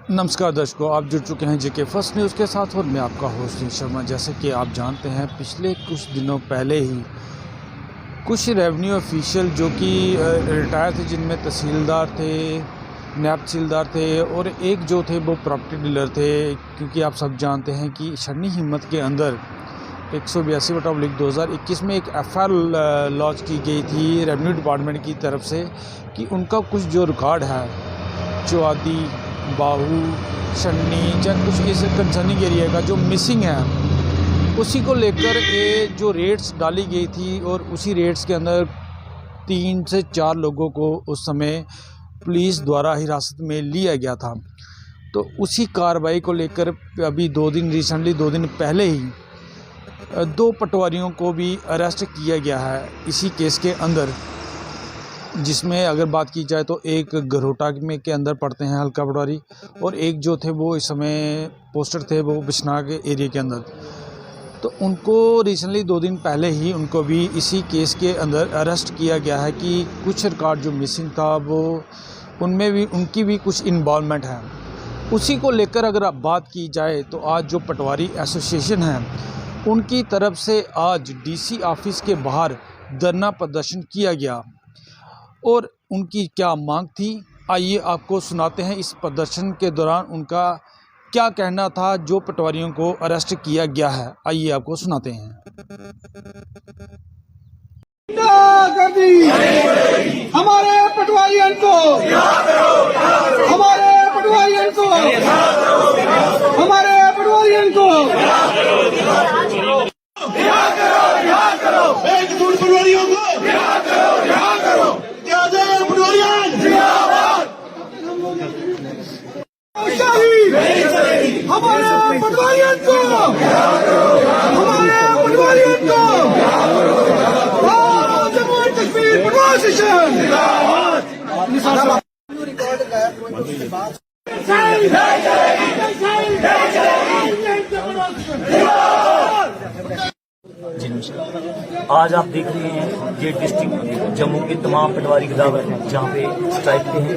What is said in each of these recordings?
नमस्कार दर्शकों, आप जुड़ चुके हैं जेके फर्स्ट न्यूज़ के साथ और मैं आपका होस्ट नील शर्मा। जैसे कि आप जानते हैं, पिछले कुछ दिनों पहले ही कुछ रेवेन्यू ऑफिशियल जो कि रिटायर थे, जिनमें तहसीलदार थे, नायब तहसीलदार थे और एक जो थे वो प्रॉपर्टी डीलर थे। क्योंकि आप सब जानते हैं कि शनी हिम्मत के अंदर 182/2021 में एक FIR लॉन्च की गई थी रेवेन्यू डिपार्टमेंट की तरफ से कि उनका कुछ जो रिकॉर्ड है, चौआदी, बाहू, शन्नी या कुछ इस कंसर्निंग एरिया का जो मिसिंग है, उसी को लेकर ये जो रेड्स डाली गई थी और उसी रेड्स के अंदर 3 से 4 लोगों को उस समय पुलिस द्वारा हिरासत में लिया गया था। तो उसी कार्रवाई को लेकर अभी 2 दिन पहले ही 2 पटवारियों को भी अरेस्ट किया गया है इसी केस के अंदर, जिसमें अगर बात की जाए तो एक गरोटा में के अंदर पड़ते हैं हल्का पटवारी, और एक जो थे वो इस समय पोस्टर थे वो बिश्नाग के एरिया के अंदर। तो उनको रिसेंटली 2 दिन पहले ही उनको भी इसी केस के अंदर अरेस्ट किया गया है कि कुछ रिकॉर्ड जो मिसिंग था वो उनमें भी उनकी भी कुछ इन्वॉल्वमेंट है। उसी को लेकर अगर आप बात की जाए तो आज जो पटवारी एसोसिएशन है उनकी तरफ से आज DC ऑफिस के बाहर धरना प्रदर्शन किया गया और उनकी क्या मांग थी, आइए आपको सुनाते हैं इस प्रदर्शन के दौरान उनका क्या कहना था जो पटवारियों को अरेस्ट किया गया है। आइए आपको सुनाते हैं। हमारे पटवारियों को, हमारे पटवारियों को, हमारे पटवारियों को रिहा करो, एक दूर पटवारियों को रिहा करो, हमारे पटवारियों को, हमारे पटवारियों को, जम्मू एंड कश्मीर पटवार सेशन आज आप देख रहे हैं ये डिस्ट्रिक्ट जम्मू के तमाम पटवारी गिदावर हैं जहाँ पे स्ट्राइक पे हैं।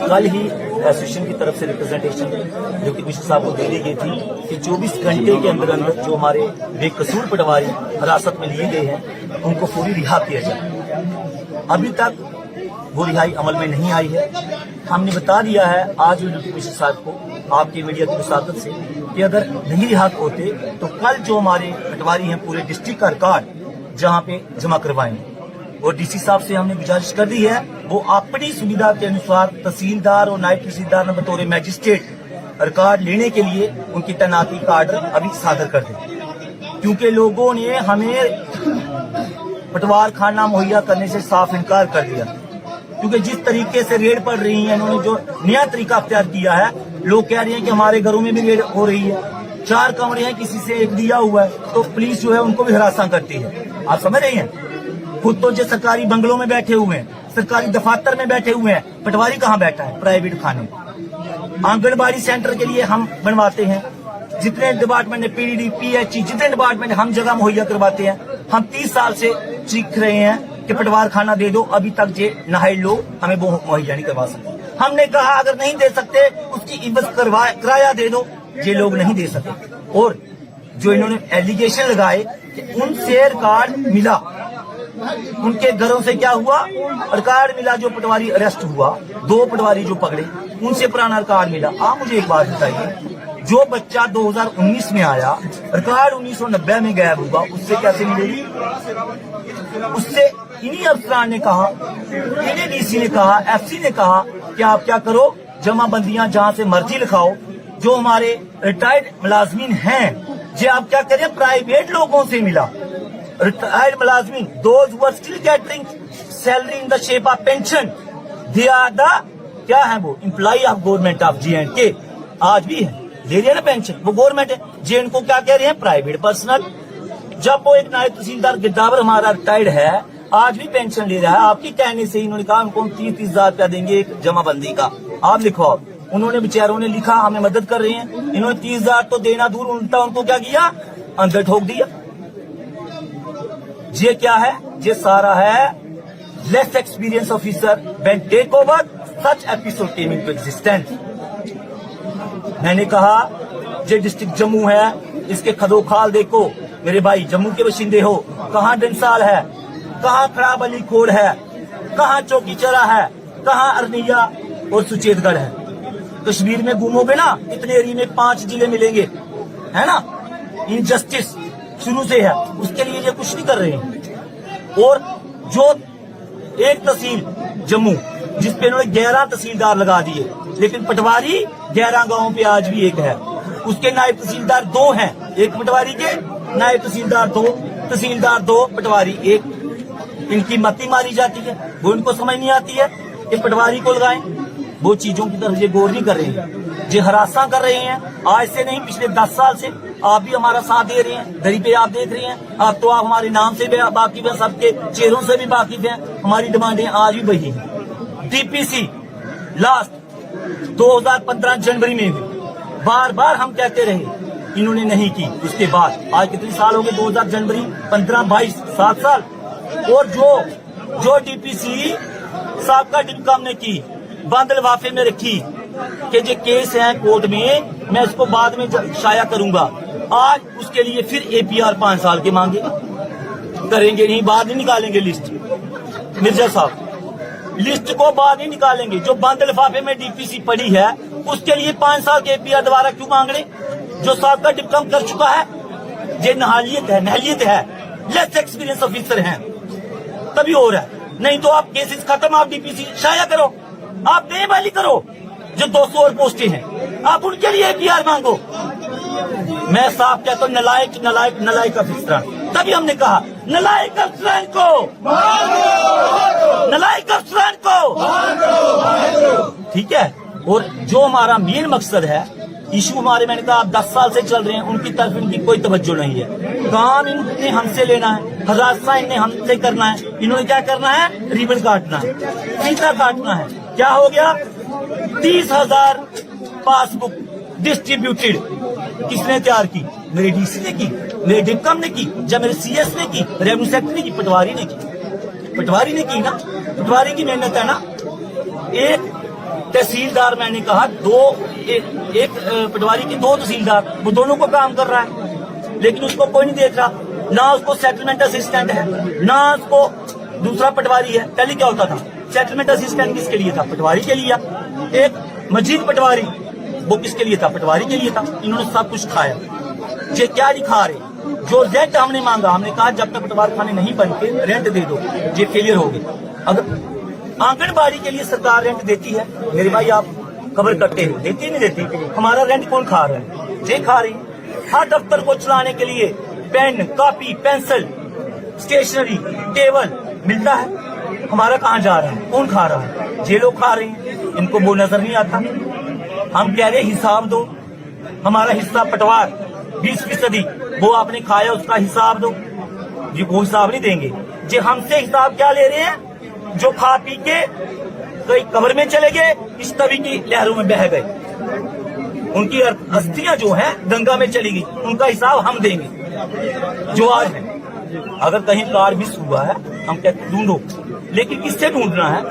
कल ही एसोसिएशन की तरफ से रिप्रेजेंटेशन जो कि कमिश्नर साहब को दे दी गई थी कि 24 घंटे के अंदर अंदर जो हमारे बेकसूर पटवारी हिरासत में लिए गए हैं उनको पूरी रिहा किया जाए। अभी तक वो रिहाई अमल में नहीं आई है। हमने बता दिया है आज कमिश्नर साहब को आपके मीडिया की मुसादत से कि अगर नहीं रिहा होते तो कल जो हमारे पटवारी हैं पूरे डिस्ट्रिक्ट का रिकॉर्ड जहां पे जमा करवाएंगे। और DC साहब से हमने गुजारिश कर दी है वो अपनी सुविधा के अनुसार तहसीलदार और नायब तहसीलदार में बतौर मजिस्ट्रेट रिकॉर्ड लेने के लिए उनकी तैनाती का आर्डर अभी सादर कर दें, क्योंकि लोगों ने हमें पटवार खाना मुहैया करने से साफ इनकार कर दिया। क्योंकि जिस तरीके से रेड पड़ रही है, इन्होंने जो नया तरीका अख्तियार किया है, लोग कह रहे हैं कि हमारे घरों में भी रेड हो रही है, 4 कमरे हैं, किसी से एक दिया हुआ है, तो पुलिस जो है उनको भी हिरासत करती है। आप समझ रहे हैं? खुद तो जो सरकारी बंगलों में बैठे हुए हैं, सरकारी दफातर में बैठे हुए हैं, पटवारी कहाँ बैठा है? प्राइवेट खाने। आंगनबाड़ी सेंटर के लिए हम बनवाते हैं, जितने डिपार्टमेंट ने PDD, PHE, जितने डिपार्टमेंट हम जगह मुहैया करवाते हैं। हम 30 साल से सीख रहे हैं कि पटवार खाना दे दो, अभी तक जे नहाई लोग हमें वो मुहैया नहीं करवा सकते। हमने कहा अगर नहीं दे सकते उसकी इवज किराया दे दो, ये लोग नहीं दे सके। और जो इन्होंने एलिगेशन लगाए कि उनसे रिकॉर्ड मिला, उनके घरों से क्या हुआ, रिकॉर्ड मिला, जो पटवारी अरेस्ट हुआ, 2 पटवारी जो पकड़े उनसे पुराना रिकॉर्ड मिला। आप मुझे एक बात बताइए, जो बच्चा 2019 में आया, रिकॉर्ड 1990 में गायब हुआ, उससे कैसे मिलेगी? उससे इन्हीं अफसरान ने कहा, इन्हीं DC ने कहा, FC ने कहा कि आप क्या करो, जमाबंदियां जहां से मर्जी लिखाओ, जो हमारे रिटायर्ड मुलाजमीन हैं, जे आप क्या करें, प्राइवेट लोगों से मिला। रिटायर्ड मुलाजमीन, those who are still getting salary in the shape of pension, they are the क्या है, वो employ of government of J&K, आज भी है, ले रहे हैं ना पेंशन, वो गवर्नमेंट है। जे को क्या कह रहे हैं, प्राइवेट पर्सनल। जब वो एक नायब तहसीलदार गिरदावर हमारा रिटायर्ड है, आज भी पेंशन ले रहा है। आपके कहने से इन्होंने कहा हमको 30 हजार रुपया देंगे एक जमाबंदी का, आप लिखो। उन्होंने बेचारों ने लिखा, हमें मदद कर रहे हैं। इन्होंने 30 हजार तो देना दूर, उल्टा उनको क्या किया, अंदर ठोक दिया। ये क्या है, ये सारा है less experienced officer when take over such episode came into existence. मैंने कहा जो डिस्ट्रिक्ट जम्मू है इसके खदोखाल देखो मेरे भाई, जम्मू के बशिंदे हो, कहाँ डंसाल है, कहाँ खराब अली खोड़ है, कहाँ चौकी चरा है, कहाँ अरनिया और सुचेतगढ़ है। कश्मीर में घूमोगे ना, इतने एरिया में 5 जिले मिलेंगे, है ना। इनजस्टिस शुरू से है, उसके लिए ये कुछ नहीं कर रहे हैं। और जो एक तहसील जम्मू जिसपे इन्होंने 11 तहसीलदार लगा दिए, लेकिन पटवारी 11 गांवों पे आज भी एक है। उसके नायब तहसीलदार 2 हैं, एक पटवारी के नायब तहसीलदार 2, तहसीलदार 2, पटवारी 1। इनकी मती मारी जाती है, वो इनको समझ नहीं आती है कि पटवारी को लगाएं। वो चीजों की तरफ ये गौर नहीं कर रहे हैं, ये हरासा कर रहे हैं। आज से नहीं, पिछले 10 साल से आप भी हमारा साथ दे रहे हैं। दरी पे आप देख रहे हैं, अब तो आप हमारे नाम से भी वाकिफ हैं, सबके चेहरों से भी वाकिफ हैं। हमारी डिमांडें आज भी वही हैं। डीपीसी लास्ट 2015 जनवरी में हुई, बार बार हम कहते रहे, इन्होंने नहीं की। उसके बाद आज कितने साल हो गए, 2000 जनवरी 15, 22, 7 साल। और जो डीपीसी साहब का डिप्कम ने की, बंद लिफाफे में रखी कि जो केस है कोर्ट में, मैं इसको बाद में शाया करूंगा। आज उसके लिए फिर एपीआर 5 साल के मांगे, करेंगे नहीं, बाद नहीं निकालेंगे लिस्ट। मिर्जा साहब लिस्ट को बाद ही निकालेंगे। जो बंद लिफाफे में डीपीसी पड़ी है उसके लिए 5 साल के एपीआर दोबारा क्यों मांग रहे? जो साहब का डिप्कम कर चुका है, ये नहलियत है, लेस एक्सपीरियंस ऑफिसर हैं, तभी हो रहा है। नहीं तो आप केसेस खत्म, आप डीपीसी शाया करो, आप बेबहाली करो। जो 200 और पोस्टें हैं, आप उनके लिए एपीआर मांगो। मैं साफ कहता हूँ, नलायक अफसरान। तभी हमने कहा नलायक अफसरान को, ठीक है। और जो हमारा मेन मकसद है, इशू हमारे, मैंने कहा आप 10 साल से चल रहे हैं, उनकी तरफ इनकी कोई तवज्जो नहीं है। काम इनने हमसे लेना है, हरासा इन्हें हमसे करना है। इन्होंने क्या करना है? रिबन काटना है, फीता काटना है। क्या हो गया? 30,000 पासबुक डिस्ट्रीब्यूटेड। किसने तैयार की? मेरे डीसी ने की, मेरे डिप्कम ने की, जब मेरे सीएस ने की, रेवेन्यू सेक्रेटरी ने की, पटवारी ने की ना। पटवारी की मेहनत है ना। एक तहसीलदार, मैंने कहा एक पटवारी के 2 तहसीलदार, वो दोनों को काम कर रहा है, लेकिन उसको कोई नहीं देख रहा। ना उसको सेटलमेंट असिस्टेंट है, ना उसको दूसरा पटवारी है। पहले क्या होता था? सेटलमेंट असिस्टेंट किसके लिए था? पटवारी के लिए। एक मजीद पटवारी, वो किसके लिए था? पटवारी के लिए था। इन्होंने सब कुछ खाया। ये क्या नहीं खा रहे? जो रेंट हमने मांगा, हमने कहा जब तक पटवार खाने नहीं बनते रेंट दे दो, ये फेलियर हो गए। अगर आंगनबाड़ी के लिए सरकार रेंट देती है, मेरे भाई आप खबर करते हैं, देती नहीं देती? हमारा रेंट कौन खा रहा है? ये खा रही है। हर दफ्तर को चलाने के लिए pen, copy, pencil, stationery, table मिलता है, हमारा कहाँ जा रहा है? कौन खा रहा है? ये लोग खा रहे हैं, इनको वो नजर नहीं आता। हम कह रहे हिसाब दो, हमारा हिस्सा पटवार 20%, वो आपने खाया, उसका हिसाब दो। जी वो हिसाब नहीं देंगे। जी हमसे हिसाब क्या ले रहे हैं? जो खा पी के कई कब्र में चले गए, इस तवी की लहरों में बह गए, उनकी अस्थियां जो हैं गंगा में चली गई, उनका हिसाब हम देंगे। जो आज है, अगर कहीं कार्ड मिस हुआ है, हम कहते ढूंढो, लेकिन किससे ढूंढना है?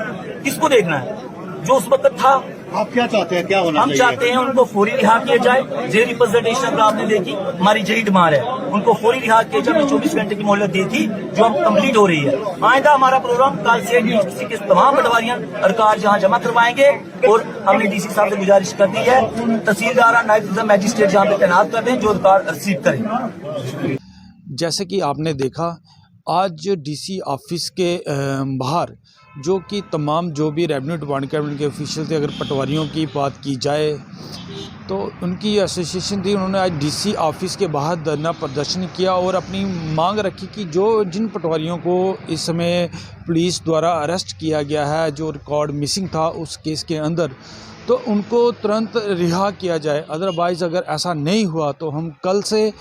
किसको देखना है? जो उस वक्त था। आप क्या चाहते हैं, क्या होना हम चाहते हैं उनको फौरी रिहा किया जाए। जे रिप्रेजेंटेशन अगर आपने देखी, हमारी यही डिमांड है, उनको फौरी रिहा किया जाए। 24 घंटे की मोहलत दी थी, जो हम कंप्लीट हो रही है। आइंदा हमारा प्रोग्राम कल से डीसी के तमाम पटवारियां सरकार जहां जमा करवाएंगे, और हमने डीसी साहब से गुजारिश कर दी है, तहसीलदार, नायब मजिस्ट्रेट जहां पे तैनात कर दें, जो अधिकार रिसीव करें। जैसे कि आपने देखा, आज डीसी ऑफिस के बाहर जो कि तमाम जो भी रेवेन्यू डिपार्टमेंट के ऑफिशियल थे, अगर पटवारियों की बात की जाए तो उनकी एसोसिएशन थी, उन्होंने आज डीसी ऑफिस के बाहर धरना प्रदर्शन किया और अपनी मांग रखी कि जिन पटवारियों को इस समय पुलिस द्वारा अरेस्ट किया गया है, जो रिकॉर्ड मिसिंग था उस केस के अंदर, तो उनको तुरंत रिहा किया जाए। अदरवाइज़ अगर ऐसा नहीं हुआ तो हम कल से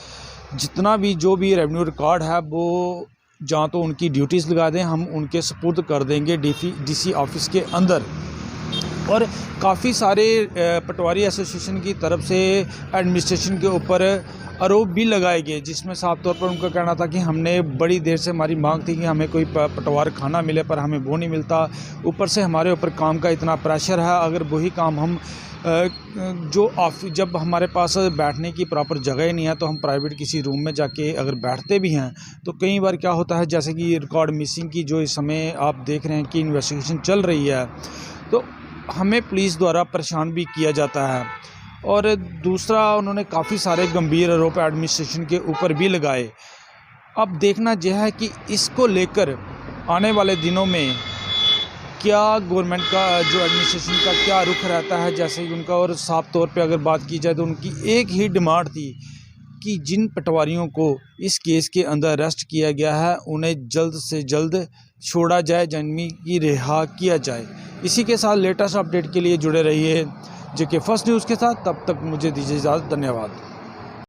जितना भी जो भी रेवेन्यू रिकॉर्ड है वो जहाँ तो उनकी ड्यूटीज़ लगा दें, हम उनके सपुर्द कर देंगे डीसी ऑफिस के अंदर। और काफ़ी सारे पटवारी एसोसिएशन की तरफ से एडमिनिस्ट्रेशन के ऊपर आरोप भी लगाए गए, जिसमें साफ तौर पर उनका कहना था कि हमने बड़ी देर से हमारी मांग थी कि हमें कोई पटवार खाना मिले, पर हमें वो नहीं मिलता। ऊपर से हमारे ऊपर काम का इतना प्रेशर है, अगर वही काम हम जब हमारे पास बैठने की प्रॉपर जगह ही नहीं है तो हम प्राइवेट किसी रूम में जाके अगर बैठते भी हैं तो कई बार क्या होता है, जैसे कि रिकॉर्ड मिसिंग की जो इस समय आप देख रहे हैं कि इन्वेस्टिगेशन चल रही है, तो हमें पुलिस द्वारा परेशान भी किया जाता है। और दूसरा, उन्होंने काफ़ी सारे गंभीर आरोप एडमिनिस्ट्रेशन के ऊपर भी लगाए। अब देखना यह है कि इसको लेकर आने वाले दिनों में क्या गवर्नमेंट का जो एडमिनिस्ट्रेशन का क्या रुख रहता है। जैसे कि उनका, और साफ तौर पे अगर बात की जाए तो उनकी एक ही डिमांड थी कि जिन पटवारियों को इस केस के अंदर अरेस्ट किया गया है उन्हें जल्द से जल्द छोड़ा जाए, जिनमें की रिहा किया जाए। इसी के साथ लेटेस्ट अपडेट के लिए जुड़े रहिए JK फर्स्ट न्यूज़ के साथ। तब तक मुझे दीजिए इजाज़त। धन्यवाद।